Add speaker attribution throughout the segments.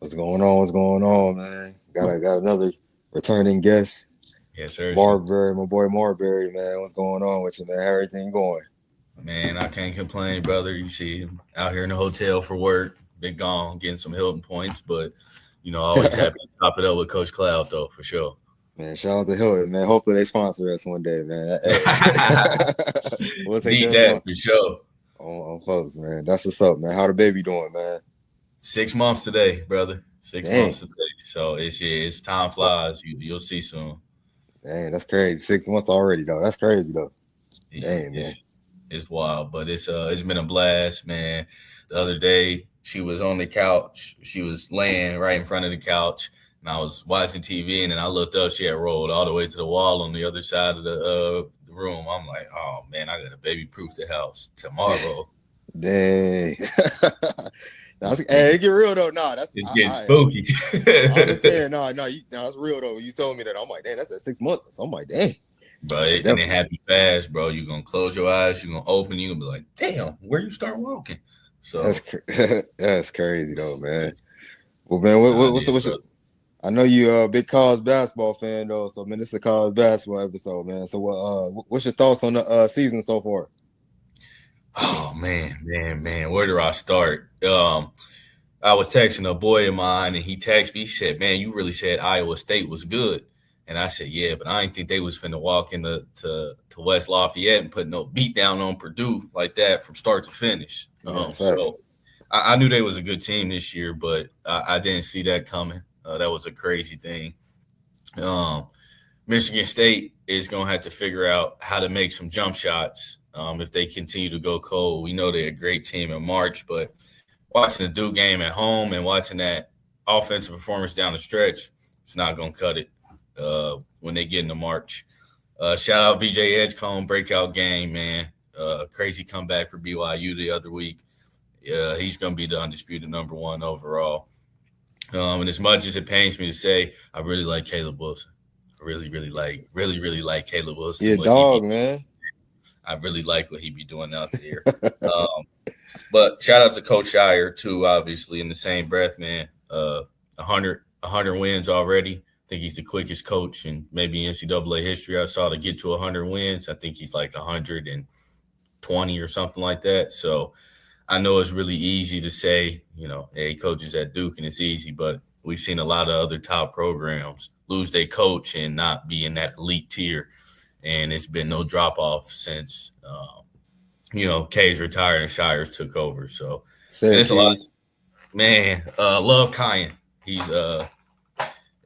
Speaker 1: What's going on? What's going on, man? Got another returning guest,
Speaker 2: Yes, sir.
Speaker 1: Marbury, my boy Marbury, man. What's going on with you, man? How everything going?
Speaker 2: Man, I can't complain, brother. You see, I'm out here in the hotel for work. Been gone, getting some Hilton points, but always happy to top it up with Coach Cloud, though, for sure.
Speaker 1: Man, shout out to Hilton, man. Hopefully they sponsor us one day, man. Hey, we'll take
Speaker 2: Need
Speaker 1: that
Speaker 2: that
Speaker 1: sponsor
Speaker 2: for sure.
Speaker 1: on folks, man. That's what's up, man. How the baby doing, man?
Speaker 2: 6 months today, brother. Six
Speaker 1: Dang,
Speaker 2: months today. So it's time flies. You'll see soon.
Speaker 1: dang, that's crazy. 6 months already, though. That's crazy, though.
Speaker 2: Yeah,
Speaker 1: Dang, man.
Speaker 2: it's wild, but it's been a blast, man. The other day she was on the couch. She was laying right in front of the couch, and I was watching TV, and then I looked up. She had rolled all the way to the wall on the other side of the room. I'm like, oh man, I got to baby proof the house tomorrow.
Speaker 1: Dang. Hey,
Speaker 2: Getting,
Speaker 1: get real though. Nah, that's
Speaker 2: it's getting
Speaker 1: I
Speaker 2: spooky.
Speaker 1: I understand. No, that's real though. You told me that. I'm like, damn, that's at 6 months. I'm like, dang.
Speaker 2: Bro,
Speaker 1: Yeah,
Speaker 2: and it
Speaker 1: definitely.
Speaker 2: happened fast, bro. You're gonna close your eyes, you're gonna open, you're gonna be like, damn, where you start walking?
Speaker 1: That's
Speaker 2: So
Speaker 1: that's crazy though, man. Well, man,
Speaker 2: nah, it
Speaker 1: what's
Speaker 2: is,
Speaker 1: what's
Speaker 2: bro.
Speaker 1: I know you a big college basketball fan though, so man, this is a college basketball episode, man. So, what's your thoughts on the season so far?
Speaker 2: Oh man, where do I start? I was texting a boy of mine, and he texted me. He said, "Man, you really said Iowa State was good." And I said, "Yeah, but I didn't think they was finna walk into to West Lafayette and put no beat down on Purdue like that from start to finish."
Speaker 1: Yeah, facts.
Speaker 2: So I knew they was a good team this year, but I didn't see that coming. That was a crazy thing. Um, Michigan State is going to have to figure out how to make some jump shots if they continue to go cold. We know they're a great team in March, but watching the Duke game at home and watching that offensive performance down the stretch, it's not going to cut it when they get into March. Shout out VJ Edgecombe, breakout game, man. Crazy comeback for BYU the other week. He's going to be the undisputed number one overall. And as much as it pains me to say, I really like Caleb Wilson. I really like Caleb Wilson.
Speaker 1: Yeah,
Speaker 2: What he be,
Speaker 1: dog, man.
Speaker 2: I really like what he be doing out there. Um, but shout out to Coach Shire too. Obviously, in the same breath, man. 100 wins already. I think he's the quickest coach in maybe NCAA history I saw to get to 100 wins. I think he's like 120 or something like that. So I know it's really easy to say, hey, coaches at Duke and it's easy, but we've seen a lot of other top programs lose their coach and not be in that elite tier. And it's been no drop off since, K's retired and Shires took over. So, man, it's a lot.
Speaker 1: Syracuse.
Speaker 2: Man, love Kyan.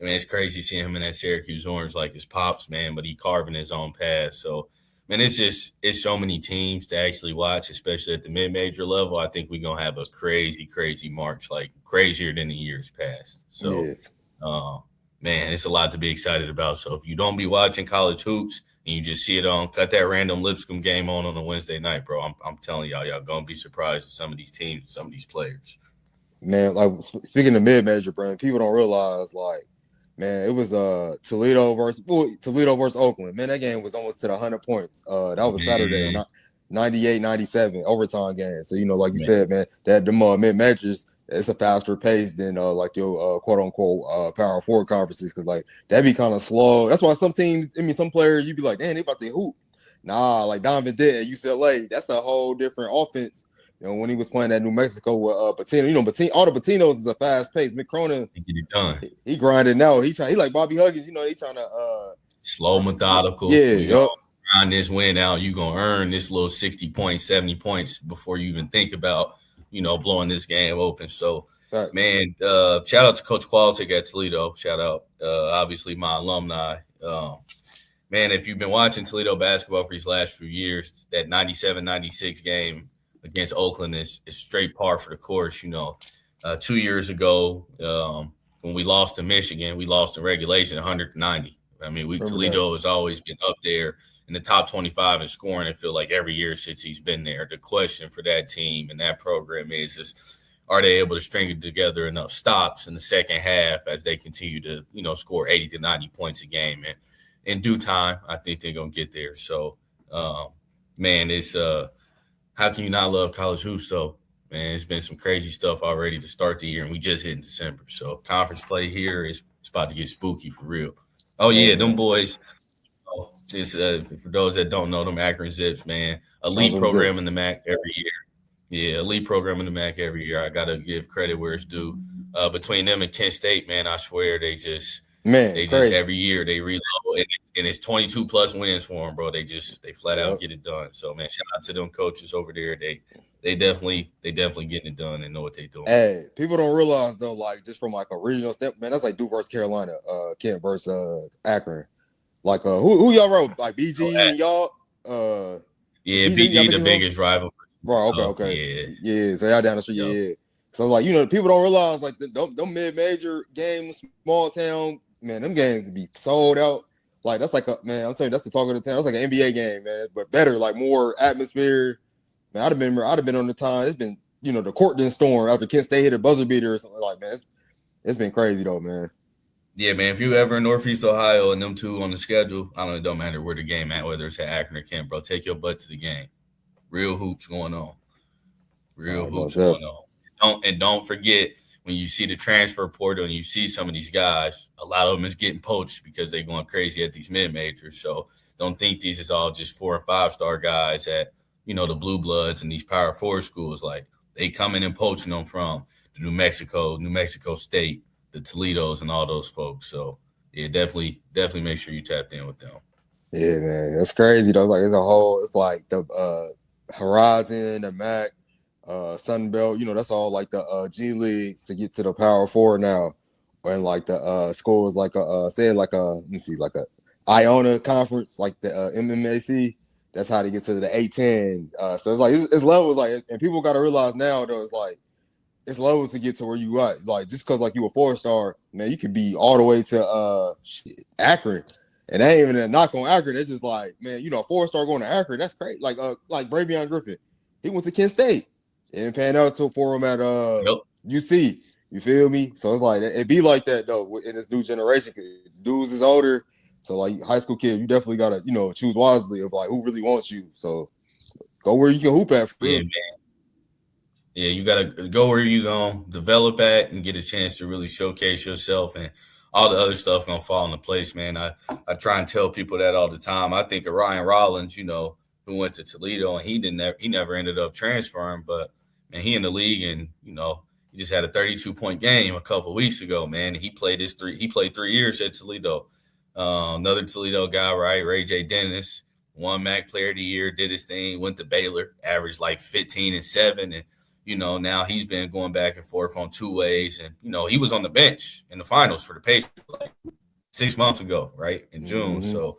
Speaker 2: It's crazy seeing him in that Syracuse orange like his pops, man, but he carving his own path. So, man, it's so many teams to actually watch, especially at the mid-major level. I think we're gonna have a crazy, crazy March, like crazier than the years past. So,
Speaker 1: Yeah,
Speaker 2: uh, man, it's a lot to be excited about. So if you don't be watching college hoops and you just see it on, cut that random Lipscomb game on a Wednesday night, bro. I'm telling y'all gonna be surprised at some of these teams, some of these players.
Speaker 1: man. Like speaking of mid-major, brand, people don't realize like, man, it was Toledo versus Oakland. Man, that game was almost to the 100 points. That was Saturday,
Speaker 2: Man,
Speaker 1: 98-97 overtime game. So like you
Speaker 2: man,
Speaker 1: said, man, that the mid majors, it's a faster pace than like your quote unquote power forward conferences, because like that'd be kind of slow. That's why some teams, I mean, some players, you'd be like, damn, they about to hoop. Nah, like Donovan did at UCLA, that's a whole different offense. When he was playing at New Mexico with Patino, all the Patinos is a fast pace. Mick Cronin,
Speaker 2: get it done.
Speaker 1: he grinding now. He like Bobby Huggins, he trying to
Speaker 2: Slow, methodical.
Speaker 1: yeah,
Speaker 2: We gonna
Speaker 1: yup.
Speaker 2: grind this win out. You gonna earn this little 60 points, 70 points before you even think about, blowing this game open. So,
Speaker 1: Facts.
Speaker 2: man, shout out to Coach Quality at Toledo. Shout out, obviously my alumni. Man, if you've been watching Toledo basketball for these last few years, that 97-96 game against Oakland is straight par for the course. 2 years ago, when we lost to Michigan, we lost in regulation 190. I mean,
Speaker 1: Remember that.
Speaker 2: Toledo has always been up there in the top 25 in scoring. I feel like every year since he's been there. The question for that team and that program is just, are they able to string together enough stops in the second half as they continue to, score 80 to 90 points a game? And in due time, I think they're gonna get there. So, man, it's how can you not love college hoops though? man. It's been some crazy stuff already to start the year, and we just hit in December. So conference play here is it's about to get spooky for real. Oh
Speaker 1: Hey,
Speaker 2: yeah, them
Speaker 1: man.
Speaker 2: boys. It's for those that don't know them, Akron Zips, man.
Speaker 1: I was
Speaker 2: Elite
Speaker 1: on the
Speaker 2: program in
Speaker 1: Zips.
Speaker 2: the MAC every year. Yeah, elite program in the MAC every year. I gotta give credit where it's due. Between them and Kent State, man, I swear
Speaker 1: Man,
Speaker 2: they just
Speaker 1: crazy.
Speaker 2: every year they reload, and it's 22 plus wins for them, bro. They flat out
Speaker 1: Yep.
Speaker 2: get it done. So man, shout out to them coaches over there. They definitely getting it done and know what they're doing.
Speaker 1: Hey, people don't realize though, like just from like a regional step, man, that's like Duke versus Carolina, Kent versus Akron. Like who y'all wrote? Like
Speaker 2: So,
Speaker 1: BG and y'all?
Speaker 2: yeah,
Speaker 1: BG, y'all
Speaker 2: BG
Speaker 1: think
Speaker 2: the
Speaker 1: you wrong?
Speaker 2: biggest rival.
Speaker 1: Bro, okay.
Speaker 2: Yeah,
Speaker 1: Yeah, so y'all down the street,
Speaker 2: yep.
Speaker 1: yeah. So like, people don't realize like them mid-major games, small town, man, them games be sold out. Like that's like man, I'm telling you, that's the talk of the town. That's like an NBA game, man, but better, like more atmosphere. Man, I'd have been on the time. It's been, the court didn't storm after Kent State hit a buzzer beater or something. Like, man, it's been crazy though, man.
Speaker 2: Yeah, man. If you ever in Northeast Ohio and them two on the schedule, I don't know, it don't matter where the game at, whether it's at Akron or Kent, bro. Take your butt to the game. Real hoops going on. Real hoops
Speaker 1: Most
Speaker 2: going
Speaker 1: definitely.
Speaker 2: on. Don't forget when you see the transfer portal and you see some of these guys, a lot of them is getting poached because they're going crazy at these mid majors. So don't think these is all just 4 and 5 star guys at the blue bloods and these power 4 schools. Like they coming and poaching them from the New Mexico State, the Toledos, and all those folks. So yeah, definitely make sure you tapped in with them.
Speaker 1: Yeah, man, it's crazy though. Like it's like the Horizon, the MAC, Sun Belt. That's all like the G League to get to the Power Four now, and like the schools like let me see, like a Iona conference, like the MMAC. That's how they get to the A10. So it's like it's levels, like, and people got to realize now though, it's like it's levels to get to where you at. Like just because like you a 4-star, man, you could be all the way to Akron. And that ain't even a knock on Akron. It's just like, man, a 4-star going to Akron, that's great. Like Bravion Griffin, he went to Kent State and panned out for him at UC. You feel me? So it's like it be like that though in this new generation. Dudes is older, so like high school kid, you definitely gotta choose wisely of like who really wants you. So go where you can hoop at. For real.
Speaker 2: Yeah, man. Yeah, you got to go where you going to develop at and get a chance to really showcase yourself, and all the other stuff going to fall into place, man. I try and tell people that all the time. I think of Ryan Rollins, who went to Toledo, and he never ended up transferring, but man, he in the league, and he just had a 32-point game a couple of weeks ago, man. He played 3 years at Toledo. Another Toledo guy, right? Ray J. Dennis, won MAC Player of the Year, did his thing, went to Baylor, averaged like 15 and 7, and now he's been going back and forth on two ways. And, he was on the bench in the finals for the Patriots like 6 months ago, right, in June.
Speaker 1: Mm-hmm.
Speaker 2: So,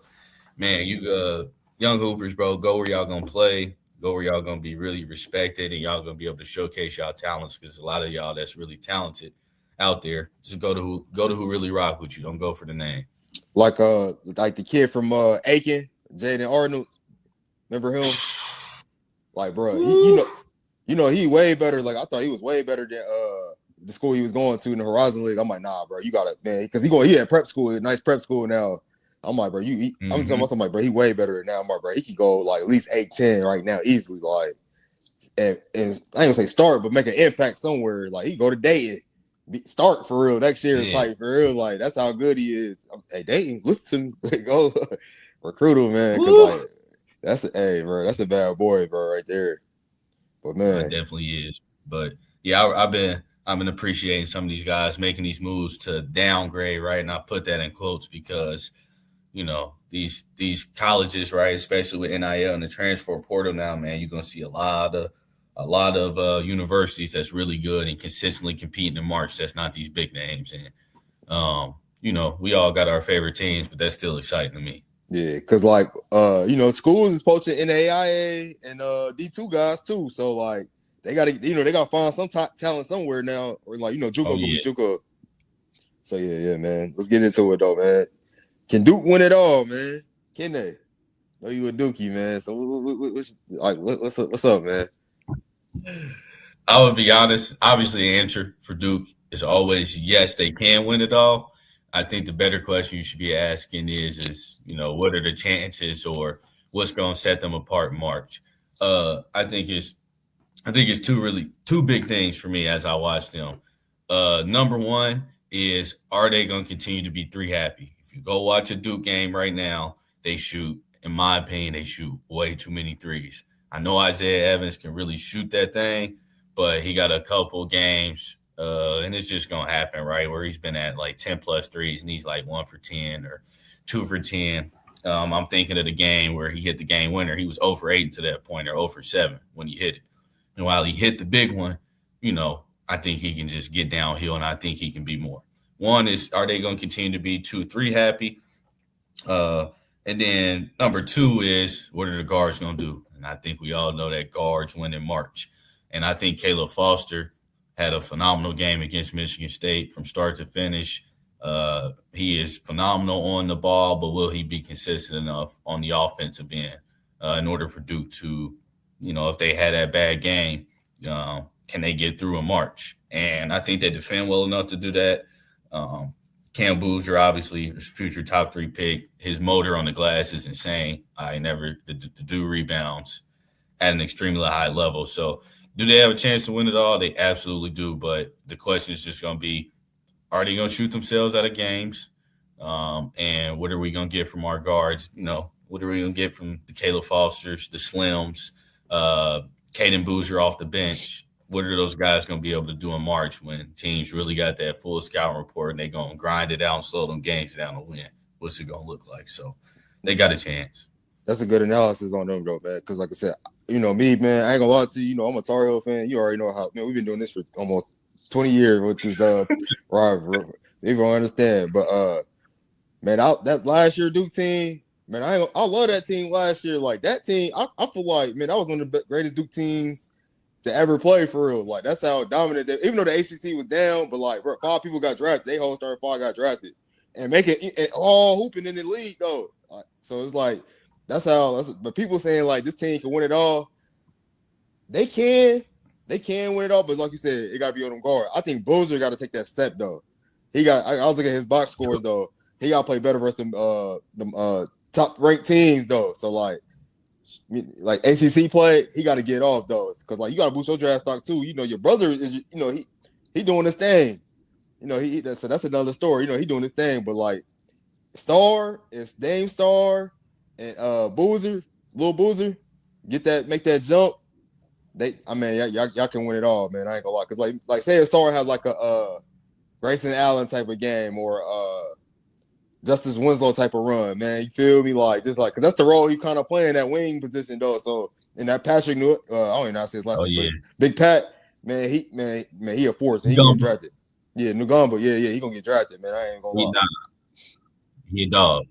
Speaker 2: man, you young hoopers, bro, go where y'all going to play, go where y'all going to be really respected, and y'all going to be able to showcase y'all talents, because a lot of y'all that's really talented out there. Just go to who really rock with you. Don't go for the name.
Speaker 1: Like the kid from Aiken, Jaden Arnold's. Remember him? Like, bro, he way better. Like, I thought he was way better than the school he was going to in the Horizon League. I'm like, nah, bro, you gotta, man, because he had prep school, nice prep school now. I'm like, bro, I'm telling myself, like, bro, he way better now. I'm like, bro, he could go like at least 8-10 right now easily. Like, and I ain't gonna say start, but make an impact somewhere. Like, he go to Dayton, start for real next year, type for real. Like, that's how good he is. Hey, Dayton, listen to me. Go recruit him, man. Cause like, that's a bad boy, bro, right there. But man,
Speaker 2: it definitely is. But yeah, I've been appreciating some of these guys making these moves to downgrade, right? And I put that in quotes because these colleges, right, especially with NIL and the transfer portal now, man, you're gonna see a lot of universities that's really good and consistently competing in March. That's not these big names, and we all got our favorite teams, but that's still exciting to me.
Speaker 1: Yeah, because like schools is poaching NAIA and D2 guys too. So like they gotta find some talent somewhere now, or like JUCO gonna be JUCO. So yeah, man. Let's get into it though, man. Can Duke win it all, man? Can they? Know you a Dookie, man. So what's up, man?
Speaker 2: I would be honest. Obviously, the answer for Duke is always yes, they can win it all. I think the better question you should be asking is what are the chances, or what's going to set them apart in March? I think it's I think it's two big things for me as I watch them. Number one is, are they going to continue to be three happy? If you go watch a Duke game right now, they shoot, in my opinion, they shoot way too many threes. I know Isaiah Evans can really shoot that thing, but he got a couple games, and it's just going to happen, right? Where he's been at like 10 plus threes and he's like 1 for 10 or 2 for 10. I'm thinking of the game where he hit the game winner. He was 0 for 8 to that point, or 0 for 7 when he hit it. And while he hit the big one, I think he can just get downhill, and I think he can be more. One is, are they going to continue to be 2-3 happy? And then number two is, what are the guards going to do? And I think we all know that guards win in March. And I think Caleb Foster had a phenomenal game against Michigan State from start to finish. He is phenomenal on the ball, but will he be consistent enough on the offensive end in order for Duke to, if they had that bad game, can they get through in March? And I think they defend well enough to do that. Cam Boozer, obviously, future top 3 pick. His motor on the glass is insane. To do rebounds at an extremely high level. So do they have a chance to win it all? They absolutely do. But the question is just going to be, are they going to shoot themselves out of games? And what are we going to get from our guards? What are we going to get from the Caleb Fosters, the Slims, Caden Boozer off the bench? What are those guys going to be able to do in March when teams really got that full scouting report and they're going to grind it out and slow them games down to win? What's it going to look like? So they got a chance.
Speaker 1: That's a good analysis on them, though, man. Because like I said, me, man, I ain't gonna lie to you. I'm a Tar Heel fan. You already know how, man, we've been doing this for almost 20 years, which is rivalry. People don't understand. But man, that last year Duke team, man, I love that team last year. Like that team, I feel like, man, that was one of the greatest Duke teams to ever play, for real. Like that's how dominant they, even though the ACC was down, but like, bro, 5 people got drafted. They whole starting 5 got drafted, and making it all hooping in the league though. Like, so it's like but people saying like this team can win it all. They can win it all, but like you said, it got to be on them guard. I think Boozer got to take that step though. I was looking at his box scores though. He got to play better versus them top ranked teams though. So like ACC play, he got to get off those because like you got to boost your draft stock too. Your brother is he doing his thing. So that's another story. He doing his thing, but like Star, it's Dame Star and Boozer, Lil Boozer, make that jump. Y'all can win it all, man. I ain't gonna lie, because like say if Star had like a Grayson Allen type of game or Justice Winslow type of run, man. You feel me? Like this, like because that's the role he kind of playing that wing position, though. So in that Patrick I don't even know how to say his last name, but Big Pat, man, he a force. He gonna get drafted. Yeah, Ngamba, yeah, he gonna get drafted, man. I ain't gonna lie.
Speaker 2: He a dog.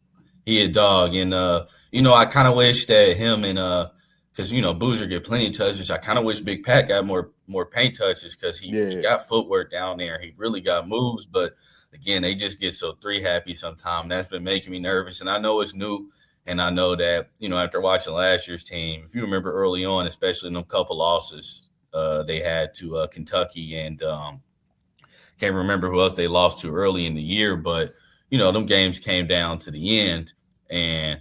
Speaker 2: He a dog, and I kind of wish that him and because Boozer get plenty of touches. I kind of wish Big Pat got more paint touches because he got footwork down there. He really got moves, but again, they just get so 3 happy sometimes. That's been making me nervous, and I know it's new, and I know that after watching last year's team, if you remember early on, especially in them couple losses they had to Kentucky and can't remember who else they lost to early in the year, but them games came down to the end, and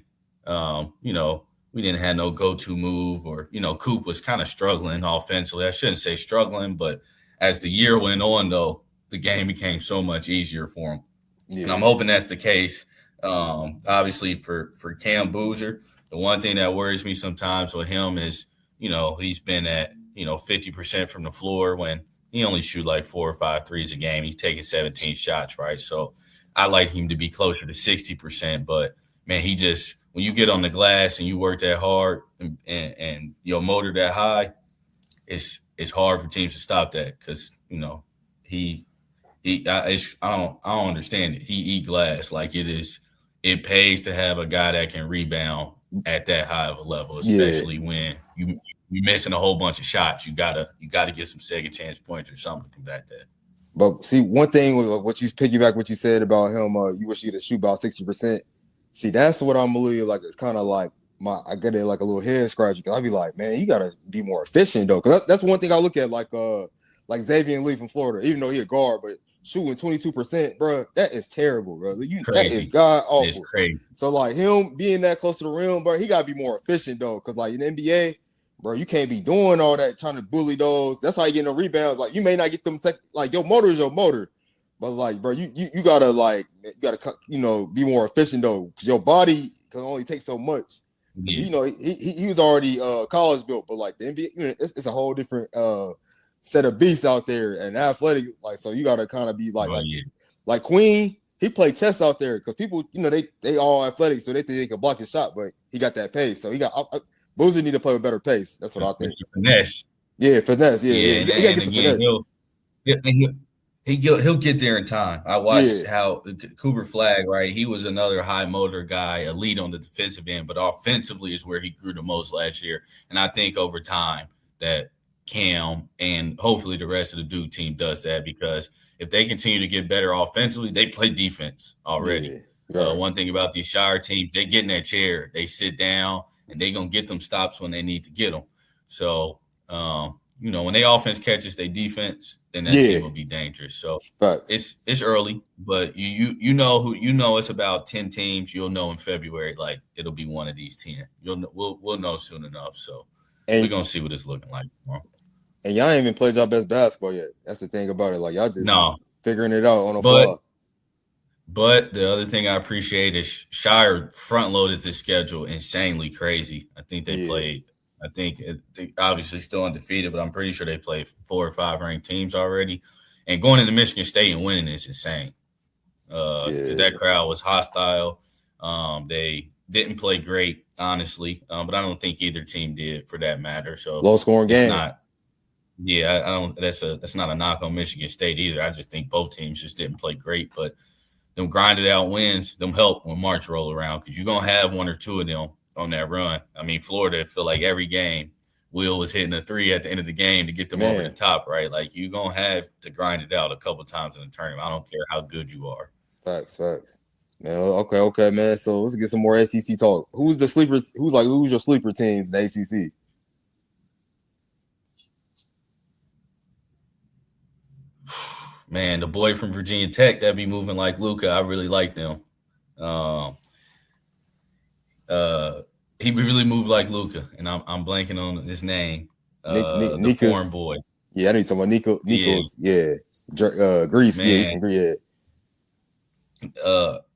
Speaker 2: we didn't have no go-to move, or Coop was kind of struggling offensively. I shouldn't say struggling, but as the year went on, though, the game became so much easier for him. Yeah. And I'm hoping that's the case. Obviously, for Cam Boozer, the one thing that worries me sometimes with him is, he's been at 50% from the floor when he only shoot like 4 or 5 threes a game. He's taking 17 shots, right? So I like him to be closer to 60%, but man, when you get on the glass and you work that hard and your motor that high, it's hard for teams to stop that because I don't understand it. He eat glass like it pays to have a guy that can rebound at that high of a level, especially when you're missing a whole bunch of shots. You gotta get some second chance points or something to combat that.
Speaker 1: But see, one thing with what you piggyback what you said about him, you wish he could shoot about 60%. See, that's what I'm really like. It's kind of like I get it like a little head scratch because I'd be like, man, you gotta be more efficient though. Because that's one thing I look at like Xavier Lee from Florida, even though he a guard, but shooting 22%, bro, that is terrible, bro. That is god awful.
Speaker 2: It's crazy.
Speaker 1: So like him being that close to the rim, bro, he gotta be more efficient though. Because like in the NBA, bro, you can't be doing all that trying to bully those. That's how you get no rebounds. Like you may not get them like your motor is your motor, but like, bro, you gotta be more efficient though, because your body can only take so much.
Speaker 2: Yeah.
Speaker 1: He was already college built, but like the NBA, it's a whole different set of beasts out there and athletic. Like, so you gotta kind of be like Queen. He played chess out there because people, they all athletic, so they think they can block his shot, but he got that pace. So he got Boozer need to play with better pace. That's what I think.
Speaker 2: Finesse.
Speaker 1: Yeah, finesse. Yeah. He
Speaker 2: and again, he'll get there in time. I watched how Cooper Flag, right? He was another high motor guy, elite on the defensive end, but offensively is where he grew the most last year. And I think over time that Cam and hopefully the rest of the Duke team does that, because if they continue to get better offensively, they play defense already. Yeah, right. One thing about these Shire teams, they get in that chair, they sit down, and they're going to get them stops when they need to get them. So, when they offense catches their defense, then that team will be dangerous. So it's early, but you know it's about 10 teams. You'll know in February, like it'll be one of these 10. We'll know soon enough. So we're going to see what it's looking like tomorrow.
Speaker 1: And y'all ain't even played y'all best basketball yet. That's the thing about it. Like y'all just figuring it out on the fly.
Speaker 2: But the other thing I appreciate is Shire front-loaded the schedule insanely crazy. I think they played – they obviously still undefeated, but I'm pretty sure they played 4 or 5 ranked teams already. And going into Michigan State and winning is insane. Because that crowd was hostile. They didn't play great, honestly. But I don't think either team did, for that matter. So
Speaker 1: low-scoring game.
Speaker 2: I don't – that's not a knock on Michigan State either. I just think both teams just didn't play great. But them grinded out wins, them help when March roll around, because you're going to have 1 or 2 of them on that run. I mean, Florida, feel like every game, Will was hitting a 3 at the end of the game to get them over the top, right? Like, you're going to have to grind it out a couple times in the tournament. I don't care how good you are.
Speaker 1: Facts. Man, okay, man. So let's get some more SEC talk. Who's your sleeper teams in the ACC?
Speaker 2: Man, the boy from Virginia Tech that be moving like Luka, I really like them. He really moved like Luka, and I'm blanking on his name. The foreign boy.
Speaker 1: Yeah, I need to talk about Nikos. Yeah. Greece.
Speaker 2: Man.
Speaker 1: Yeah.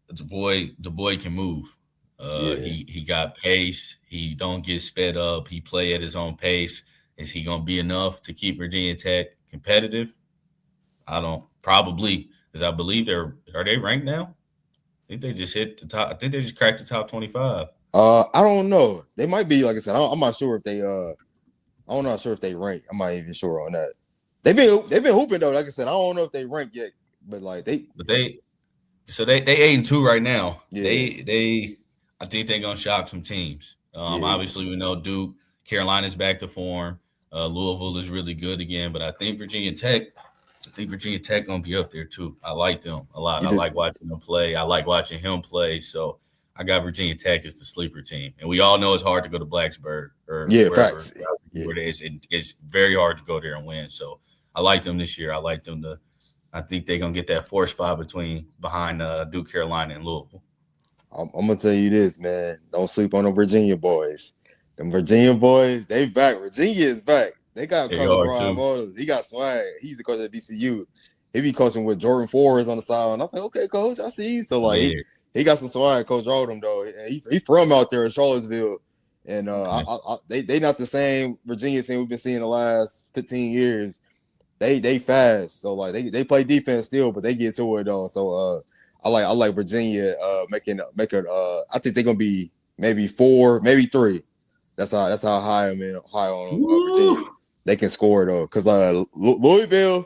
Speaker 2: The boy can move. He got pace. He don't get sped up. He play at his own pace. Is he gonna be enough to keep Virginia Tech competitive? Probably, because I believe are they ranked now? I think they just hit the top. I think they just cracked the top 25.
Speaker 1: I don't know. They might be, like I said. I'm not sure if they. I'm not sure if they rank. I'm not even sure on that. They've been hooping though. Like I said, I don't know if they rank yet, but like they
Speaker 2: 8-2 right now.
Speaker 1: Yeah.
Speaker 2: I think they're gonna shock some teams. Obviously we know Duke, Carolina's back to form. Louisville is really good again, but I think Virginia Tech gonna be up there too. I like them a lot. I like watching them play. I like watching him play. So I got Virginia Tech as the sleeper team, and we all know it's hard to go to Blacksburg or wherever it is. It's very hard to go there and win. So I like them this year. I like them I think they're gonna get that 4th spot behind Duke, Carolina, and Louisville.
Speaker 1: I'm gonna tell you this, man. Don't sleep on the Virginia boys. Them Virginia boys, they back. Virginia is back. They got Coach Ron Motors. He got swag. He's the coach at VCU. He be coaching with Jordan Forrest on the sideline. I was like, okay, coach, I see. So like he got some swag. Coach Odom though. He from out there in Charlottesville, and they not the same Virginia team we've been seeing the last 15 years. They fast. So like they play defense still, but they get to it though. So I like Virginia making I think they're gonna be maybe 4, maybe 3. That's how high I'm high on Virginia. They can score though, because Louisville,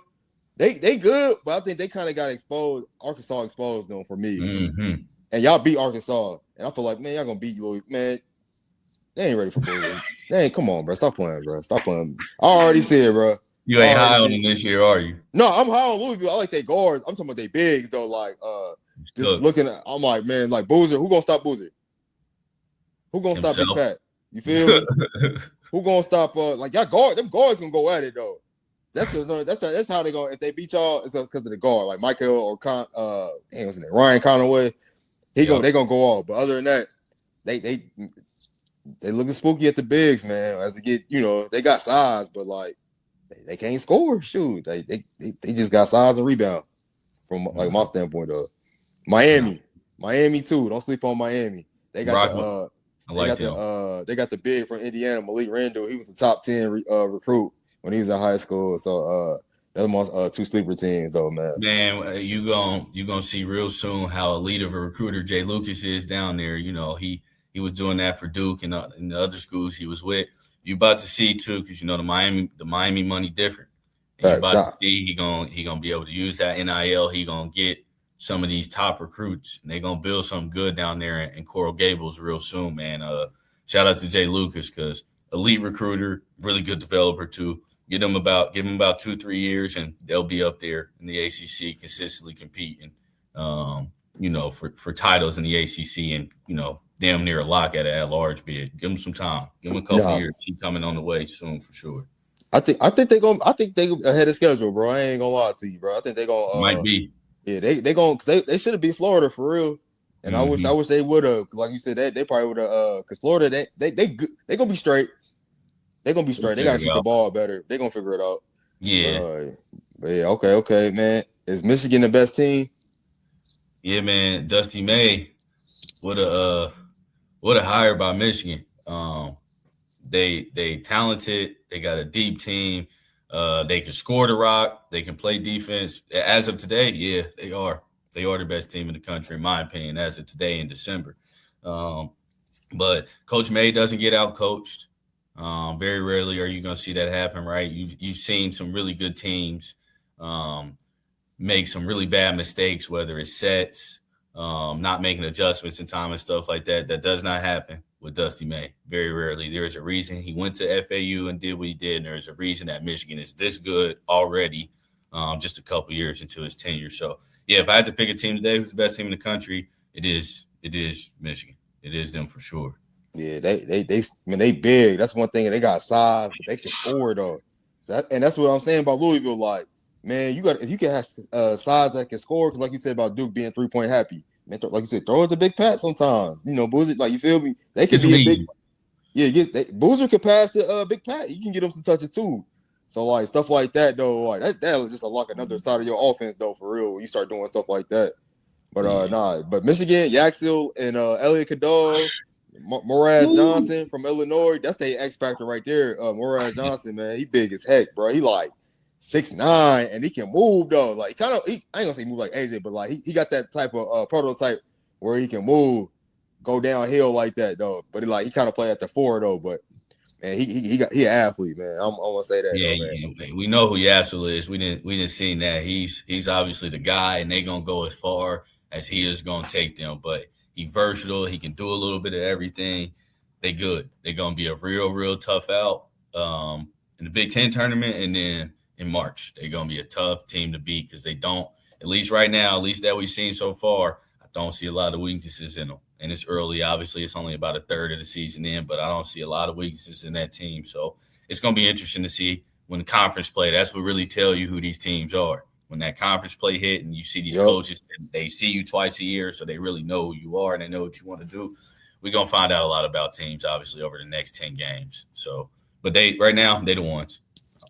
Speaker 1: they good, but I think they kind of got exposed. Arkansas exposed them for me, and y'all beat Arkansas, and I feel like, man, y'all gonna beat Louisville, man. They ain't ready for Louisville. Come on, bro. Stop playing, bro. Stop playing. I already said, bro.
Speaker 2: You ain't high on them this year, are you?
Speaker 1: No, I'm high on Louisville. I like their guards. I'm talking about their bigs though. Like, just looking at, I'm like, man, like Boozer. Who gonna stop Boozer? Who gonna stop Big Pat? You feel me? Who gonna stop? Like y'all them guards gonna go at it though. That's how they go. If they beat y'all, it's because of the guard, like Michael or what's his name? Ryan Conaway. They gonna go off. But other than that, they they looking spooky at the bigs, man. As they get, they got size, but like they can't score. Shoot, they just got size and rebound from like my standpoint. Though Miami too. Don't sleep on Miami. They got they got the big from Indiana, Malik Randall. He was the top 10 recruit when he was in high school. So that's my two sleeper teams, though, man.
Speaker 2: Man, you gonna see real soon how elite of a recruiter Jay Lucas is down there. He was doing that for Duke and the other schools he was with. You about to see too, because the Miami money different. And you about to see he gonna be able to use that NIL. He gonna get some of these top recruits, and they gonna build something good down there in Coral Gables real soon, man. Shout out to Jay Lucas, because elite recruiter, really good developer too. Give them about 2-3 years, and they'll be up there in the ACC, consistently competing, for titles in the ACC, and damn near a lock at large bid. Give them some time. Give them a couple years. Keep coming on the way soon for sure.
Speaker 1: I think they ahead of schedule, bro. I ain't gonna lie to you, bro. I think they gonna
Speaker 2: might be.
Speaker 1: Yeah, they gonna they should have beat Florida for real. And I wish they would have, like you said, they probably would have, because Florida they gonna be straight. They're gonna be straight. They gotta shoot the ball better. They're gonna figure it out.
Speaker 2: Yeah.
Speaker 1: But yeah, okay, man. Is Michigan the best team?
Speaker 2: Yeah, man. Dusty May, what a hire by Michigan. They talented. They got a deep team. They can score the rock. They can play defense. As of today, yeah, they are. They are the best team in the country, in my opinion, as of today in December. But Coach May doesn't get out coached. Very rarely are you going to see that happen, right? You've seen some really good teams make some really bad mistakes, whether it's sets, not making adjustments in time and stuff like that. That does not happen with Dusty May. Very rarely. There is a reason he went to FAU and did what he did, and there's a reason that Michigan is this good already, just a couple years into his tenure. So, yeah, if I had to pick a team today who's the best team in the country, it is Michigan. It is them for sure.
Speaker 1: Yeah, they big. That's one thing. They got size, but they can score though. And that's what I'm saying about Louisville. Like, man, if you can have size that can score, like you said about Duke being 3-point happy, man, like you said, throw it to Big Pat sometimes. Boozer, like, you feel me? They can be a big. Yeah, Boozer can pass to Big Pat. You can get him some touches too. So like stuff like that though, like that'll just unlock another side of your offense though. For real, when you start doing stuff like that. But but Michigan, Yaxel and Elliot Cadeau. Moraz Johnson from Illinois, that's the X factor right there. Moraz Johnson, man, he big as heck, bro. He like 6'9", and he can move though. Like I ain't gonna say move like AJ, but like he got that type of prototype where he can move, go downhill like that though. But he kind of play at the 4 though. But man, he an athlete, man. I'm gonna say that.
Speaker 2: Yeah,
Speaker 1: though,
Speaker 2: man. We know who Yaxel is. We didn't see that. He's obviously the guy, and they gonna go as far as he is gonna take them, but. He's versatile. He can do a little bit of everything. They good. They're going to be a real tough out in the Big Ten tournament. And then in March, they're going to be a tough team to beat because they don't, at least right now, at least that we've seen so far, I don't see a lot of weaknesses in them. And it's early. Obviously, it's only about a third of the season in, but I don't see a lot of weaknesses in that team. So it's going to be interesting to see when the conference play. That's what really tell you who these teams are. When that conference play hit and you see these coaches, they see you twice a year, so they really know who you are and they know what you want to do. We're going to find out a lot about teams, obviously, over the next 10 games. So, but right now, they're the ones.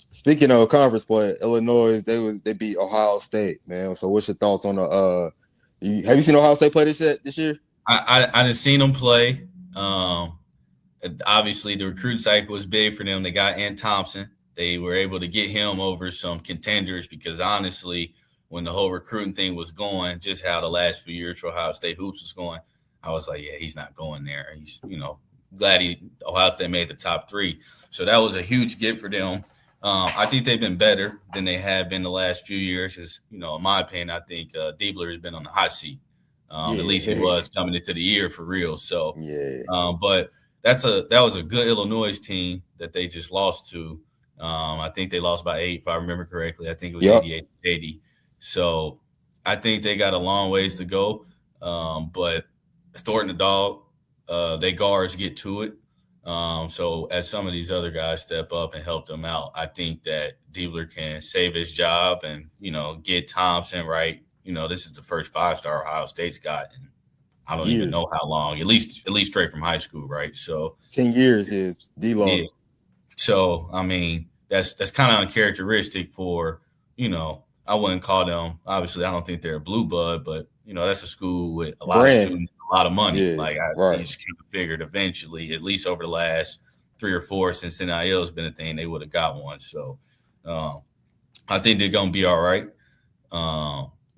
Speaker 1: Speaking of conference play, Illinois, they beat Ohio State, man. So what's your thoughts on have you seen Ohio State play this year?
Speaker 2: I didn't seen them play. Obviously, the recruit cycle was big for them. They got Ant Thompson. They were able to get him over some contenders because, honestly, when the whole recruiting thing was going, just how the last few years for Ohio State hoops was going, I was like, yeah, he's not going there. He's, glad Ohio State made the top 3. So that was a huge get for them. I think they've been better than they have been the last few years. Because, in my opinion, I think Diebler has been on the hot seat. At least he was coming into the year for real. So, but that was a good Illinois team that they just lost to. I think they lost by 8, if I remember correctly. I think it was 88-80. So I think they got a long ways to go. But Thornton the Dog, they guards get to it. So as some of these other guys step up and help them out, I think that Diebler can save his job and, get Thompson right. This is the first 5-star Ohio State's got in I don't even
Speaker 1: Years.
Speaker 2: know how long. At least straight from high school, right? So
Speaker 1: 10 years is D-Lo.
Speaker 2: yeah. So I mean, that's kind of uncharacteristic for, I wouldn't call them, obviously I don't think they're a blue blood, but that's a school with a lot of
Speaker 1: Brand.
Speaker 2: students, a lot of money.
Speaker 1: Yeah,
Speaker 2: Like you
Speaker 1: right.
Speaker 2: just kind of figured eventually, at least over the last 3 or 4 since NIL has been a thing, they would have got one. So I think they're gonna be all right.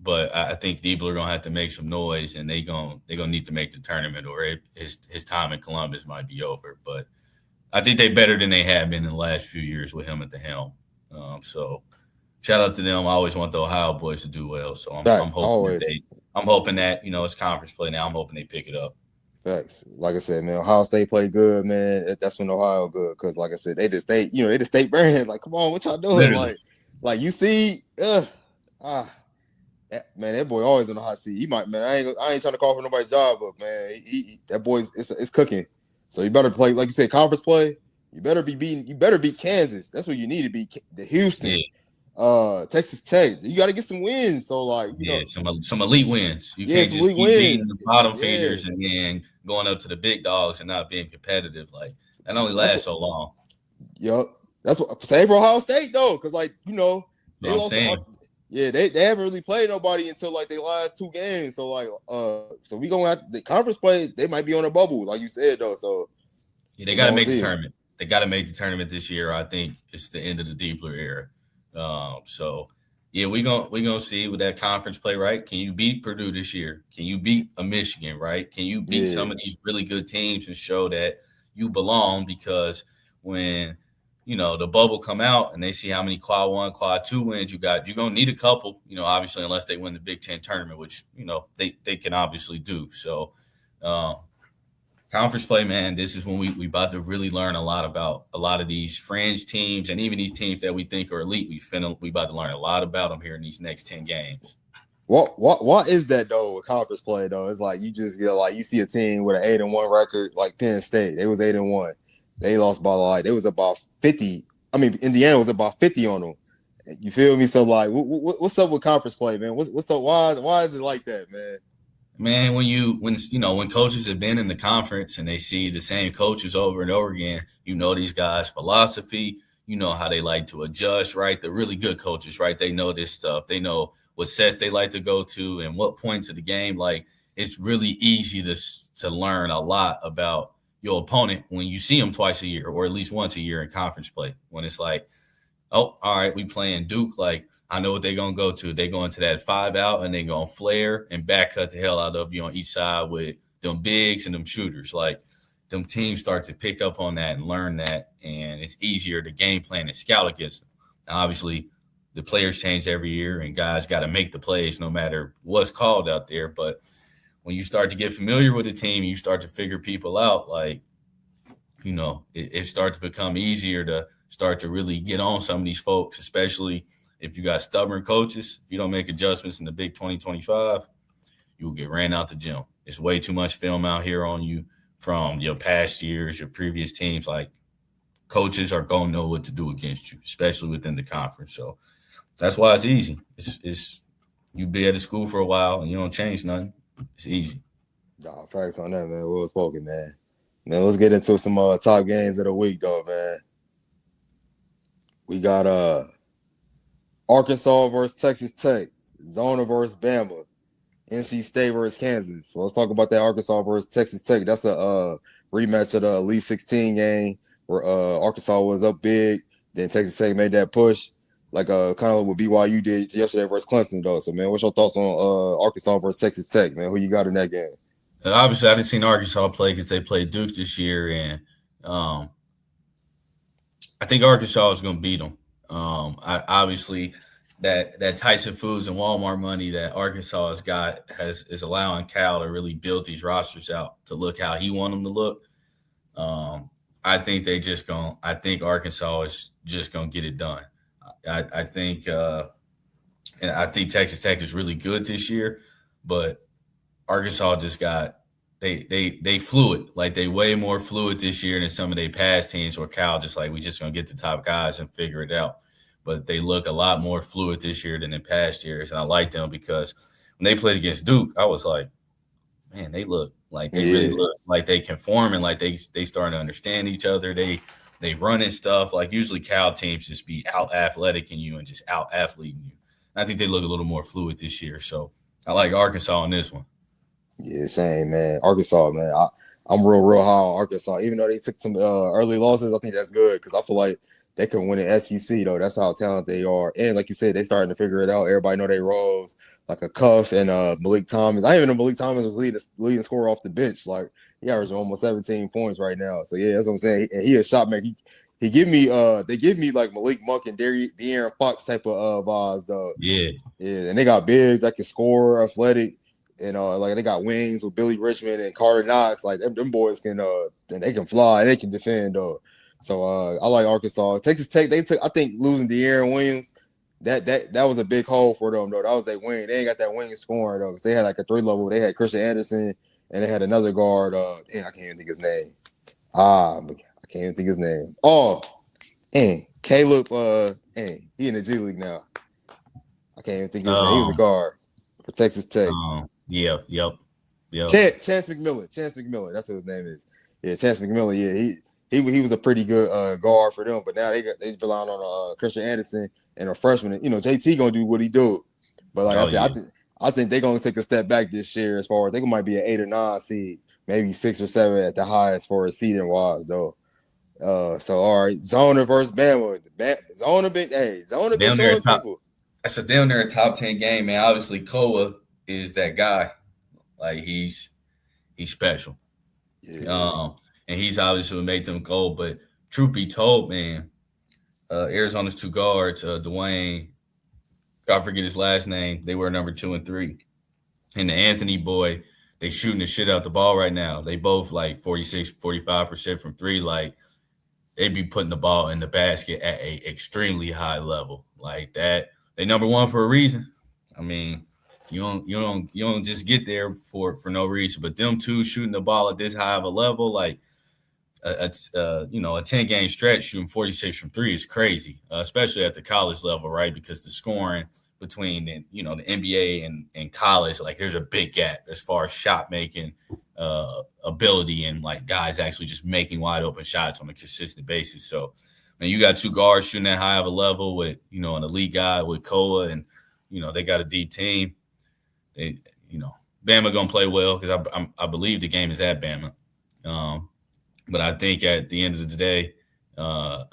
Speaker 2: But I think Diebler are gonna have to make some noise, and they're gonna need to make the tournament, or his time in Columbus might be over. But I think they're better than they have been in the last few years with him at the helm. So shout out to them. I always want the Ohio boys to do well. So I'm hoping that it's conference play now. I'm hoping they pick it up.
Speaker 1: Facts. Like I said, man, Ohio State played good, man. That's when Ohio good, because like I said, they just state brand. Like, come on, what y'all doing?
Speaker 2: Literally.
Speaker 1: Like you see, man, that boy always in the hot seat. He might, man. I ain't trying to call for nobody's job, but man, that boy's it's cooking. So you better play, like you said, conference play. You better beat Kansas. That's what you need to beat. The Houston, Texas Tech. You got to get some wins. So like,
Speaker 2: some elite wins. You can't just keep beating the bottom feeders and then going up to the big dogs and not being competitive. Like that only lasts so long.
Speaker 1: Yep, that's what. Same for Ohio State though, because like they lost. Yeah, they haven't really played nobody until like their last 2 games. So like, so we going at the conference play. They might be on a bubble, like you said though. So
Speaker 2: yeah, they got to make the tournament. They got to make the tournament this year. I think it's the end of the Diebler era. So yeah, we gonna see with that conference play, right? Can you beat Purdue this year? Can you beat a Michigan, right? Can you beat some of these really good teams and show that you belong? Because when the bubble come out and they see how many quad 1, quad 2 wins you got, you're going to need a couple, obviously, unless they win the Big Ten tournament, which, they can obviously do. So conference play, man, this is when we about to really learn a lot about a lot of these fringe teams, and even these teams that we think are elite. We about to learn a lot about them here in these next 10 games.
Speaker 1: What is that though with conference play though? It's like you just get like you see a team with an 8-1 record like Penn State. They was 8-1. They lost by like, it was about 50. I mean, Indiana was about 50 on them. You feel me? So like, what's up with conference play, man? What's up? Why is it like that, man?
Speaker 2: Man, when coaches have been in the conference and they see the same coaches over and over again, these guys' philosophy, how they like to adjust, right? The really good coaches, right? They know this stuff. They know what sets they like to go to and what points of the game. Like, it's really easy to learn a lot about your opponent when you see them twice a year or at least once a year in conference play. When it's like, oh, all right, we playing Duke. Like, I know what they're going to go to. They go into that 5 out and they're going to flare and back cut the hell out of you on each side with them bigs and them shooters. Like, them teams start to pick up on that and learn that, and it's easier to game plan and scout against them. Now, obviously, the players change every year and guys got to make the plays no matter what's called out there. But when you start to get familiar with the team, you start to figure people out. Like, it starts to become easier to start to really get on some of these folks, especially if you got stubborn coaches. If you don't make adjustments in the Big 2025, you will get ran out the gym. It's way too much film out here on you from your past years, your previous teams. Like, coaches are going to know what to do against you, especially within the conference. So that's why it's easy. It's you be at the school for a while and you don't change nothing. It's easy.
Speaker 1: Nah, facts on that, man. Well spoken, man. Now let's get into some top games of the week, though, man. We got Arkansas versus Texas Tech, Zona versus Bama, NC State versus Kansas. So let's talk about that Arkansas versus Texas Tech. That's a rematch of the Elite 16 game where Arkansas was up big. Then Texas Tech made that push, like kind of what BYU did yesterday versus Clemson, though. So, man, what's your thoughts on Arkansas versus Texas Tech, man? Who you got in that game?
Speaker 2: Obviously, I didn't see Arkansas play because they played Duke this year, and I think Arkansas is going to beat them. Obviously, that Tyson Foods and Walmart money that Arkansas has got is allowing Cal to really build these rosters out to look how he want them to look. I think I think Arkansas is just gonna get it done. I think Texas Tech is really good this year, but Arkansas just got they fluid. Like, they way more fluid this year than some of their past teams where Cal just like, we just gonna get the top guys and figure it out. But they look a lot more fluid this year than in past years, and I like them because when they played against Duke, I was like, man, they look like they really
Speaker 1: Yeah,
Speaker 2: look like they conform and like they starting to understand each other. They running stuff like usually Cal teams just be out athletic in you and just out athleting you. I think they look a little more fluid this year. So I like Arkansas in this one.
Speaker 1: yeah, same man. Arkansas, man. I'm real high on Arkansas. Even though they took some early losses, I think that's good because I feel like they could win an SEC though. That's how talented they are. And like you said, they starting to figure it out. Everybody know their roles, like a Cuff and Malik Thomas. I even know Malik Thomas was leading scorer off the bench. Like he averaging almost 17 points right now. So yeah, that's what I'm saying. And he a shot maker. He give me they give me like Malik Monk and De'Aaron Fox type of vibes though.
Speaker 2: Yeah.
Speaker 1: Yeah, and they got bigs that can score, athletic. And like they got wings with Billy Richmond and Carter Knox. Like them boys can and they can fly and they can defend though. So I like Arkansas. Texas Tech, they took I think losing De'Aaron Williams, that was a big hole for them though. That was their wing. They ain't got that wing scoring though. Because they had like a 3 level. They had Christian Anderson and they had another guard. And I can't even think his name. I can't even think his name. Oh, and Caleb he in the G League now. I can't even think his name. He's a guard for Texas Tech.
Speaker 2: Yeah, yep.
Speaker 1: Chance McMillan. That's what his name is. Yeah, Chance McMillan. Yeah, he was a pretty good guard for them, but now they relying on Christian Anderson and a freshman. You know, JT gonna do what he do, but like I said, I think they're gonna take a step back this year as far as they might be an 8 or 9 seed, maybe 6 or 7 at the highest for a seeding wise though. So all right, Zona versus Bama. Zona been showing people.
Speaker 2: That's a down there a top 10 game, man. Obviously, Koa is that guy. Like he's special.
Speaker 1: Yeah.
Speaker 2: And he's obviously made them go. But truth be told, man, Arizona's 2 guards, Dwayne, I forget his last name. They were number 2 and 3. And the Anthony boy, they shooting the shit out the ball right now. They both like 46, 45% from 3. Like they be putting the ball in the basket at a extremely high level. Like that. They number 1 for a reason. I mean, you don't just get there for no reason. But them 2 shooting the ball at this high of a level, like a 10-game stretch shooting 46 from 3 is crazy, especially at the college level, right? Because the scoring between the NBA and college, like there's a big gap as far as shot making ability and like guys actually just making wide open shots on a consistent basis. So, and you got 2 guards shooting that high of a level with an elite guy with Koa, and they got a deep team. They, Bama gonna play well because I believe the game is at Bama. But I think at the end of the day,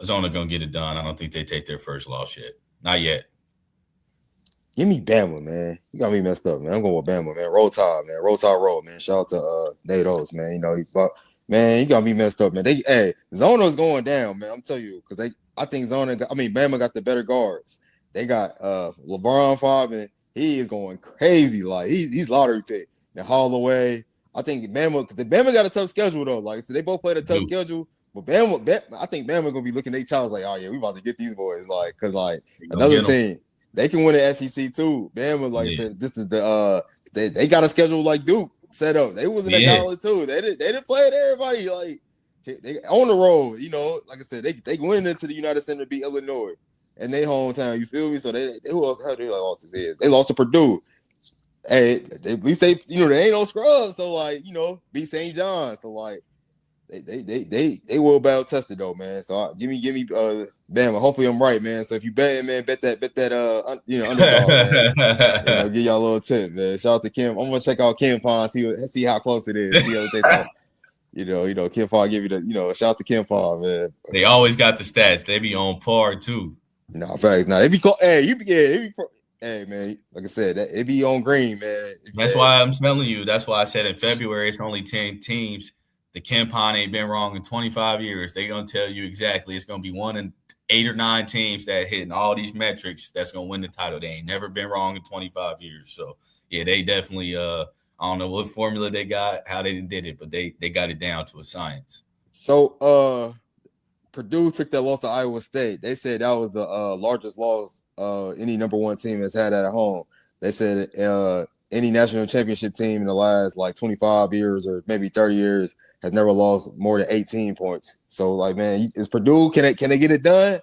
Speaker 2: Zona gonna get it done. I don't think they take their first loss yet. Not yet.
Speaker 1: Give me Bama, man. You got me messed up, man. I'm going with Bama, man. Roll Tide, man. Roll Tide, roll, man. Shout out to Nate Oates, man. Man, you got me messed up, man. Zona's going down, man. I'm telling you, because I think Bama got the better guards. They got LeBron Fobbin. He is going crazy. Like he's lottery pick. And Holloway. I think Bama, because Bama got a tough schedule though. Like so they both played a tough schedule. But I think Bama gonna be looking at their child like, oh yeah, we about to get these boys. Like, cause like another team, they can win the SEC too. Bama, like I said, this is they got a schedule like Duke set up. They was in the gauntlet too. They didn't play at everybody. Like they on the road, like I said, they went into the United Center to beat Illinois and they hometown. You feel me? So they who else? How they lost his head? They lost to Purdue. Hey, at least they ain't no scrubs. So like beat St. John. So like they will battle tested though, man. So give me Bama. Hopefully I'm right, man. So if you bet, man, bet that underdog, man. Give y'all a little tip, man. Shout out to Kim. I'm gonna check out Kim Pond, see how close it is. See how they Kim Pond give you the shout out to Kim Pond, man.
Speaker 2: They always got the stats. They be on par too.
Speaker 1: No, facts. They be close. Hey, man, like I said, it be on green, man.
Speaker 2: That's why I'm telling you. That's why I said in February it's only 10 teams. The KenPom ain't been wrong in 25 years. They're going to tell you exactly it's going to be 1 in 8 or 9 teams that hitting all these metrics that's going to win the title. They ain't never been wrong in 25 years. So, yeah, they definitely I don't know what formula they got, how they did it, but they got it down to a science.
Speaker 1: So, Purdue took that loss to Iowa State. They said that was the largest loss any number 1 team has had at home. They said any national championship team in the last like 25 years or maybe 30 years has never lost more than 18 points. So, like, man, is Purdue, can they get it done?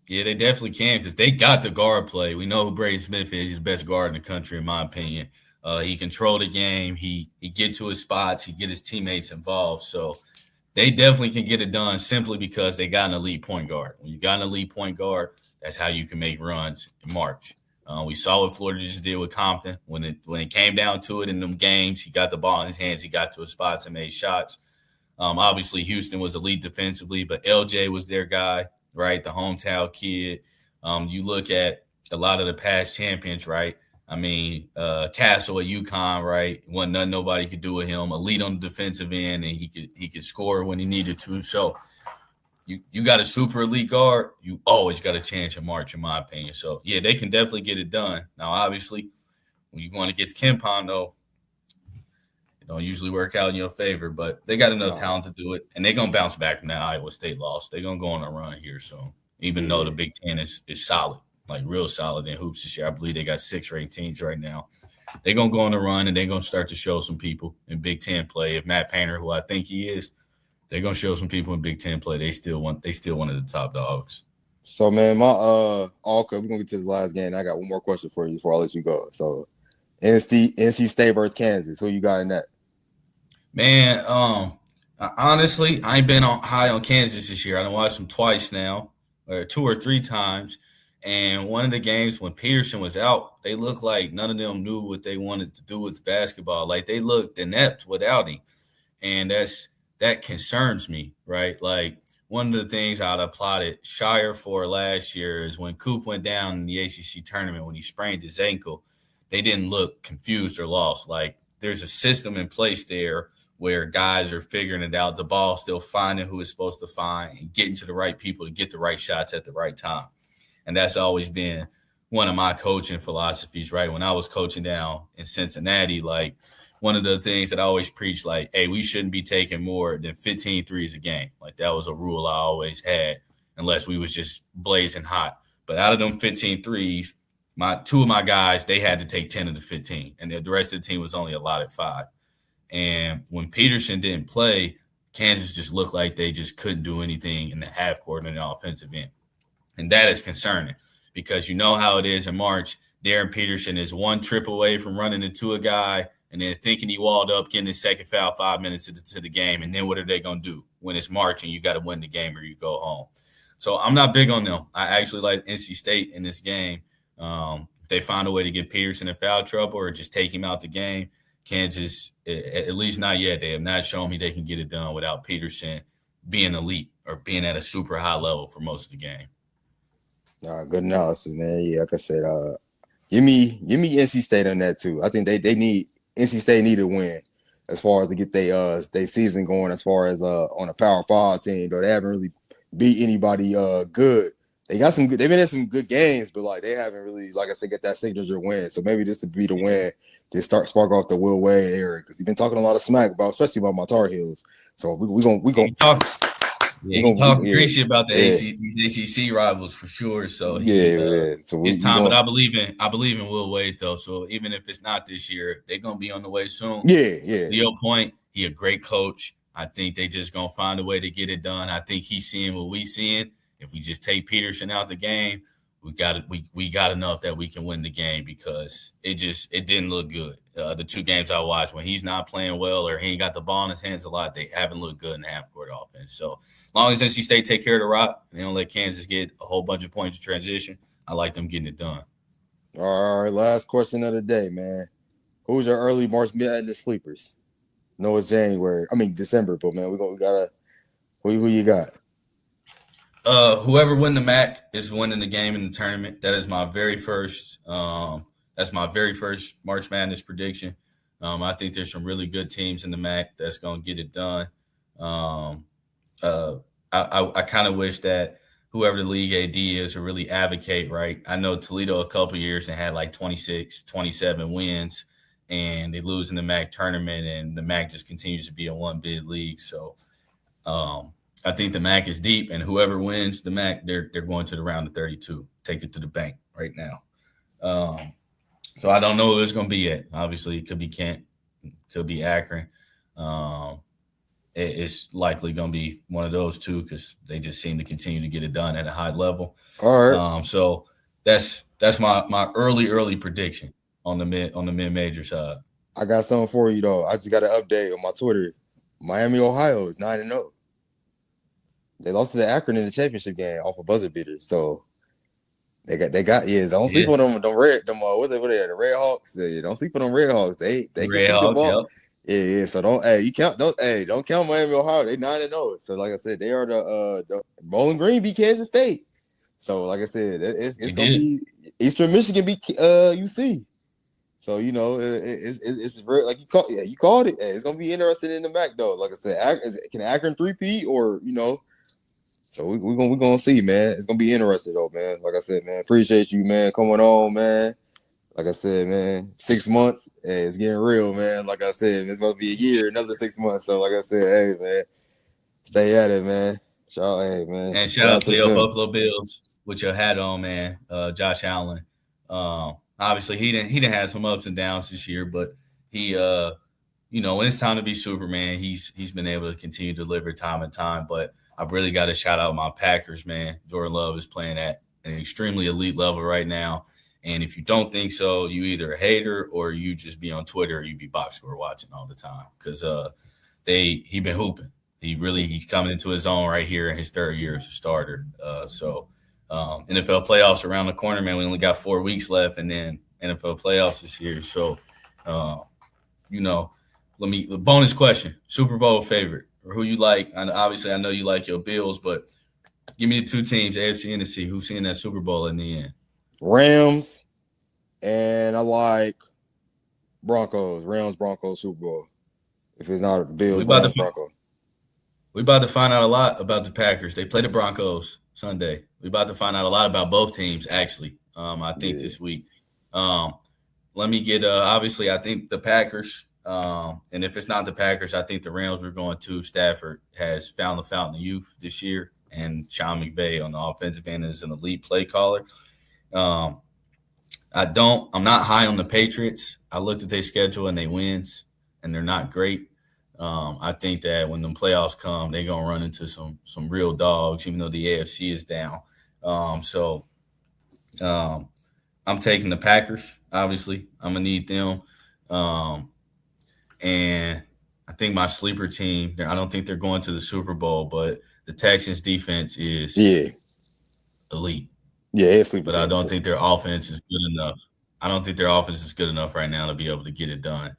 Speaker 2: Yeah, they definitely can because they got the guard play. We know who Braden Smith is. He's the best guard in the country, in my opinion. He controlled the game. He get to his spots. He get his teammates involved. So they definitely can get it done simply because they got an elite point guard. When you got an elite point guard, that's how you can make runs in March. We saw what Florida just did with Compton. When it came down to it in them games, he got the ball in his hands. He got to his spots and made shots. Obviously, Houston was elite defensively, but LJ was their guy, right? The hometown kid. You look at a lot of the past champions, right? I mean, Castle at UConn, right? Wasn't nothing nobody could do with him. Elite on the defensive end, and he could score when he needed to. So you got a super elite guard, you always got a chance in March, in my opinion. So, yeah, they can definitely get it done. Now, obviously, when you're going against KenPom, though, it don't usually work out in your favor, but they got enough talent to do it, and they're going to bounce back from that Iowa State loss. They're going to go on a run here soon, even though the Big Ten is solid, like real solid in hoops this year. I believe they got 6 ranked teams right now. They're going to go on a run, and they're going to start to show some people in Big Ten play. If Matt Painter, who I think he is, they're gonna show some people in Big Ten play. They still one of the top dogs.
Speaker 1: So man, my okay, we're gonna get to this last game. I got one more question for you before I let you go. So NC State versus Kansas. Who you got in that?
Speaker 2: Man, honestly, I ain't been high on Kansas this year. I done watched them twice now, or 2 or 3 times. And one of the games when Peterson was out, they looked like none of them knew what they wanted to do with the basketball. Like they looked inept without him, and that concerns me, right? Like one of the things I'd applauded Shire for last year is when Coop went down in the ACC tournament when he sprained his ankle, they didn't look confused or lost. Like there's a system in place there where guys are figuring it out, the ball still finding who it's supposed to find and getting to the right people to get the right shots at the right time. And that's always been one of my coaching philosophies, right? When I was coaching down in Cincinnati, like one of the things that I always preach, like, hey, we shouldn't be taking more than 15 threes a game. Like that was a rule I always had, unless we was just blazing hot. But out of them 15 threes, 2 of my guys, they had to take 10 of the 15, and the rest of the team was only allotted 5. And when Peterson didn't play, Kansas just looked like they just couldn't do anything in the half court and the offensive end. And that is concerning because you know how it is in March. Darren Peterson is 1 trip away from running into a guy and then thinking he walled up, getting his second foul 5 minutes into the game. And then what are they going to do when it's March and you got to win the game or you go home? So I'm not big on them. I actually like NC State in this game. If they find a way to get Peterson in foul trouble or just take him out the game, Kansas, at least not yet, they have not shown me they can get it done without Peterson being elite or being at a super high level for most of the game.
Speaker 1: Good analysis, man. Yeah, like I said, give me NC State on that too. I think they need NC State need to win as far as to get their season going. As far as on a Power 5 team, though they haven't really beat anybody good. They got some good. They've been in some good games, but like they haven't really, like I said, get that signature win. So maybe this would be the win to spark off the Will Wade era because he's been talking a lot of smack about, especially about my Tar Heels. So we gonna
Speaker 2: talk. Yeah, he talking greasy about these ACC rivals for sure. So
Speaker 1: so
Speaker 2: it's time. But I believe in Will Wade though. So even if it's not this year, they're gonna be on the way soon.
Speaker 1: Yeah.
Speaker 2: To your point, he a great coach. I think they just gonna find a way to get it done. I think he's seeing what we seeing. If we just take Peterson out the game, we got enough that we can win the game because it didn't look good. The 2 games I watched, when he's not playing well or he ain't got the ball in his hands a lot, they haven't looked good in the half-court offense. So as long as NC State take care of the rock and they don't let Kansas get a whole bunch of points of transition, I like them getting it done.
Speaker 1: All right, last question of the day, man. Who's your early March Madness sleepers? No, it's December, but man, we gotta who you got?
Speaker 2: Whoever win the MAC is winning the game in the tournament. That is my very first. That's my very first March Madness prediction. I think there's some really good teams in the MAC that's gonna get it done. I kind of wish that whoever the league AD is would really advocate, right? I know Toledo a couple years and had like 26, 27 wins, and they lose in the MAC tournament, and the MAC just continues to be a 1-bid league. So. I think the MAC is deep, and whoever wins the MAC, they're going to the round of 32. Take it to the bank right now. So I don't know who it's going to be yet. Obviously, it could be Kent, could be Akron. It's likely going to be one of those 2 because they just seem to continue to get it done at a high level.
Speaker 1: All right.
Speaker 2: So that's my early prediction on the mid-major side.
Speaker 1: I got something for you though. I just got an update on my Twitter. Miami, Ohio is 9-0. They lost to the Akron in the championship game off a buzzer beater. So they got don't sleep on them what are they, the Red Hawks? Yeah, don't sleep on them Red Hawks. They can shoot the ball. Yep. Yeah. So don't count Miami, Ohio. They 9-0. So like I said, they are the Bowling Green beat Kansas State. So like I said, it's gonna be Eastern Michigan beat UC. So it's very like you called it. Hey, it's gonna be interesting in the MAC though. Like I said, can Akron 3-peat or So we're gonna see, man. It's gonna be interesting though, man. Like I said, man, appreciate you, man, coming on, man. Like I said, man, 6 months, hey, it's getting real, man. Like I said, it's supposed to be a year, another 6 months. So like I said, hey, man, stay at it, man. Shout
Speaker 2: out to your Buffalo Bills with your hat on, man. Josh Allen. Obviously he didn't have some ups and downs this year, but he when it's time to be Superman, he's been able to continue to deliver time and time. But I've really got to shout out my Packers, man. Jordan Love is playing at an extremely elite level right now. And if you don't think so, you either a hater or you just be on Twitter or you be box score watching all the time because he been hooping. He's coming into his own right here in his third year as a starter. NFL playoffs around the corner, man. We only got 4 weeks left, and then NFL playoffs this year. So, bonus question: Super Bowl favorite or who you like? And obviously, I know you like your Bills, but give me the two teams, AFC and NFC. Who's seeing that Super Bowl in the end?
Speaker 1: Rams, and I like Broncos. Rams, Broncos, Super Bowl. If it's not Bills, Rams, Broncos.
Speaker 2: We're about to find out a lot about the Packers. They play the Broncos Sunday. We're about to find out a lot about both teams, actually, I think this week. Let me get obviously, I think the Packers, and if it's not the Packers, I think the Rams are going to. Stafford has found the fountain of youth this year, and Sean McVay on the offensive end is an elite play caller. I'm not high on the Patriots. I looked at their schedule and they wins, and they're not great. I think that when the playoffs come, they're gonna run into some real dogs, even though the AFC is down. I'm taking the Packers. Obviously, I'm gonna need them. And I think my sleeper team. I don't think they're going to the Super Bowl, but the Texans' defense is elite.
Speaker 1: Yeah, it's sleeper.
Speaker 2: But I don't think their offense is good enough. I don't think their offense is good enough right now to be able to get it done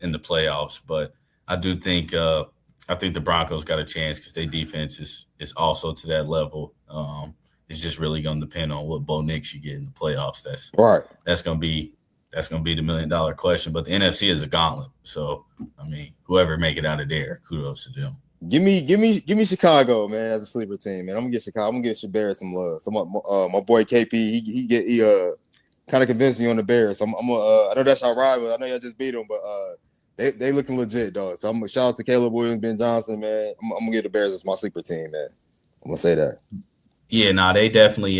Speaker 2: in the playoffs. But I do think I think the Broncos got a chance because their defense is also to that level. It's just really going to depend on what Bo Nix you get in the playoffs. That's going to be the $1 million question. But the NFC is a gauntlet. So I mean, whoever make it out of there, kudos to them.
Speaker 1: Give me Chicago, man, as a sleeper team, man. I'm gonna get Chicago. I'm gonna give Bears some love. So my boy KP, he kind of convinced me on the Bears. So I know that's our rival. I know y'all just beat them, but they looking legit, dog. So I'm gonna shout out to Caleb Williams, Ben Johnson, man. I'm gonna get the Bears as my sleeper team, man. I'm gonna say that.
Speaker 2: Yeah, they definitely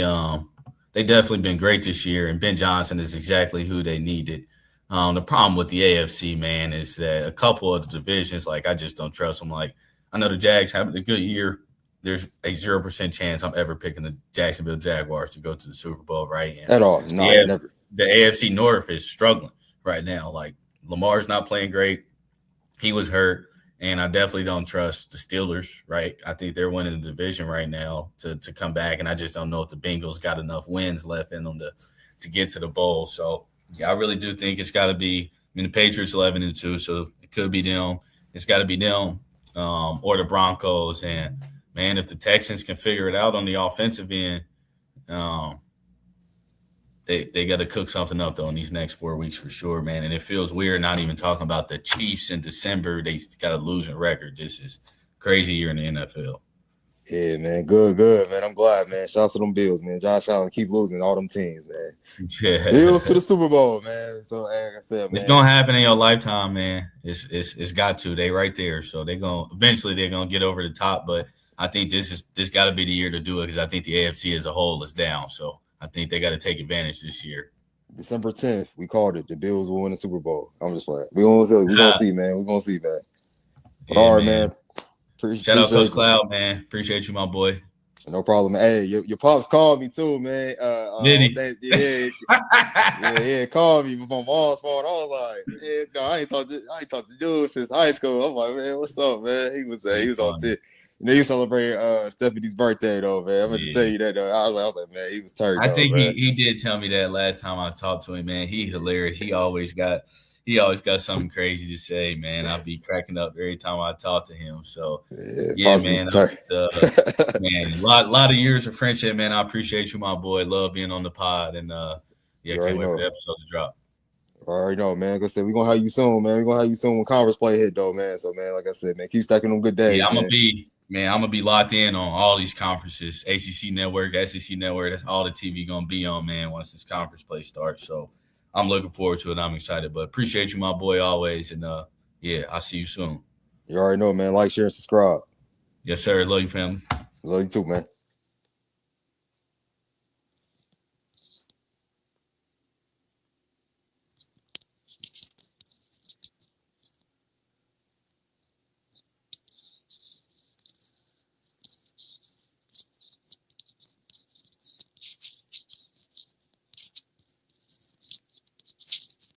Speaker 2: been great this year, and Ben Johnson is exactly who they needed. The problem with the AFC, man, is that a couple of the divisions, like I just don't trust them. Like I know the Jags having a good year. There's a 0% chance I'm ever picking the Jacksonville Jaguars to go to the Super Bowl, right?
Speaker 1: At all. No, never.
Speaker 2: The AFC North is struggling right now. Like Lamar's not playing great. He was hurt, and I definitely don't trust the Steelers, right? I think they're winning the division right now to come back, and I just don't know if the Bengals got enough wins left in them to get to the bowl. So, yeah, I really do think it's got to be – the Patriots 11-2, so it could be them. It's got to be them. Or the Broncos. And, man, if the Texans can figure it out on the offensive end, they got to cook something up, though, in these next 4 weeks for sure, man. And it feels weird not even talking about the Chiefs in December. They got a losing record. This is a crazy year in the NFL.
Speaker 1: Yeah, man. Good, man. I'm glad, man. Shout out to them Bills, man. Josh Allen keep losing all them teams, man.
Speaker 2: Yeah.
Speaker 1: Bills to the Super Bowl, man. So, like I said, man.
Speaker 2: It's gonna happen in your lifetime, man. It's got to. They right there. So they're gonna get over the top. But I think this got to be the year to do it because I think the AFC as a whole is down. So I think they got to take advantage this year.
Speaker 1: December 10th, we called it. The Bills will win the Super Bowl. I'm just playing. We're gonna see, man. We're gonna see, man. But all right, man.
Speaker 2: Shout out Coach Cloud, man. Appreciate you, my boy.
Speaker 1: No problem. Hey, your pops called me too, man.
Speaker 2: Did he?
Speaker 1: Yeah, called me from my mom's phone. I was like, yeah, no, I ain't talked to dude since high school. I'm like, man, what's up, man? He was on tip. You know, you celebrate Stephanie's birthday though, man. I meant to tell you that though. I was like, man, he was turned.
Speaker 2: I think
Speaker 1: man.
Speaker 2: he did tell me that last time I talked to him, man. He hilarious. He always got something crazy to say, man. I'll be cracking up every time I talk to him. So yeah man. Man, a lot of years of friendship, man. I appreciate you, my boy. Love being on the pod, and can't wait for the episode to drop.
Speaker 1: I already know, man. Like I said, we're gonna have you soon, man. We're gonna have you soon when conference play hit, though, man. So, man, like I said, man, keep stacking them good days.
Speaker 2: Yeah, I'm gonna be locked in on all these conferences, ACC Network, SEC Network. That's all the TV gonna be on, man. Once this conference play starts, so I'm looking forward to it. I'm excited, but appreciate you, my boy, always. And yeah, I'll see you soon.
Speaker 1: You already know, man. Like, share, and subscribe.
Speaker 2: Yes, sir. Love you, family.
Speaker 1: Love you too, man.